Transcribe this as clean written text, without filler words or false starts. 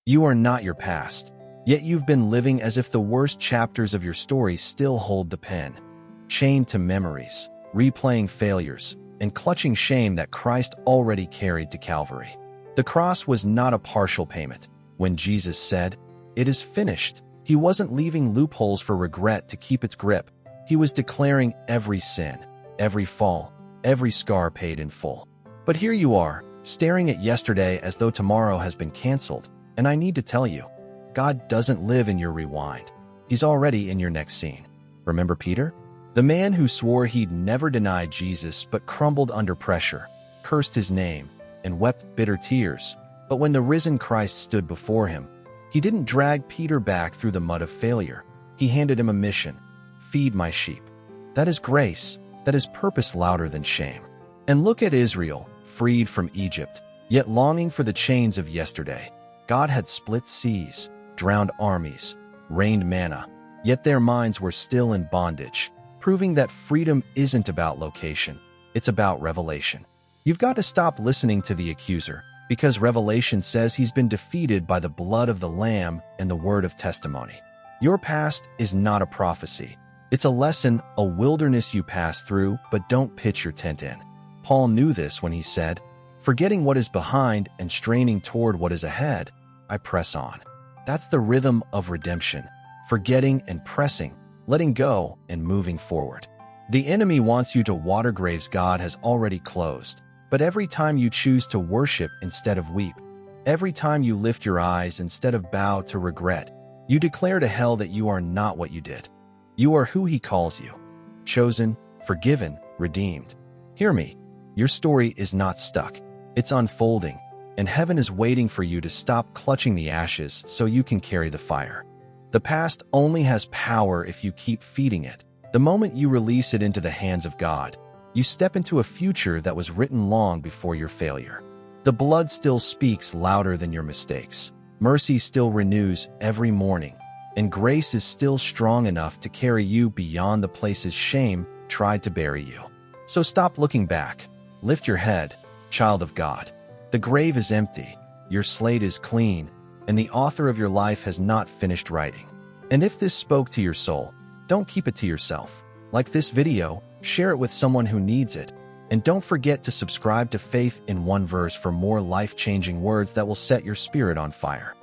You are not your past, yet you've been living as if the worst chapters of your story still hold the pen, chained to memories, replaying failures, and clutching shame that Christ already carried to Calvary. The cross was not a partial payment. When Jesus said, "It is finished," he wasn't leaving loopholes for regret to keep its grip. He was declaring every sin, every fall, every scar paid in full. But here you are, staring at yesterday as though tomorrow has been canceled, and I need to tell you, God doesn't live in your rewind. He's already in your next scene. Remember Peter? The man who swore he'd never deny Jesus but crumbled under pressure, cursed his name, and wept bitter tears. But when the risen Christ stood before him, he didn't drag Peter back through the mud of failure. He handed him a mission: feed my sheep. That is grace. That is purpose louder than shame. And look at Israel, freed from Egypt, yet longing for the chains of yesterday. God had split seas, drowned armies, rained manna, yet their minds were still in bondage, proving that freedom isn't about location, it's about revelation. You've got to stop listening to the accuser, because Revelation says he's been defeated by the blood of the Lamb and the word of testimony. Your past is not a prophecy. It's a lesson, a wilderness you pass through, but don't pitch your tent in. Paul knew this when he said, "Forgetting what is behind and straining toward what is ahead, I press on." That's the rhythm of redemption, forgetting and pressing, letting go and moving forward. The enemy wants you to water graves God has already closed, but every time you choose to worship instead of weep, every time you lift your eyes instead of bow to regret, you declare to hell that you are not what you did. You are who he calls you, chosen, forgiven, redeemed. Hear me, your story is not stuck. It's unfolding, and heaven is waiting for you to stop clutching the ashes so you can carry the fire. The past only has power if you keep feeding it. The moment you release it into the hands of God, you step into a future that was written long before your failure. The blood still speaks louder than your mistakes. Mercy still renews every morning, and grace is still strong enough to carry you beyond the places shame tried to bury you. So stop looking back. Lift your head, child of God. The grave is empty, your slate is clean, and the author of your life has not finished writing. And if this spoke to your soul, don't keep it to yourself. Like this video, share it with someone who needs it. And don't forget to subscribe to Faith in One Verse for more life-changing words that will set your spirit on fire.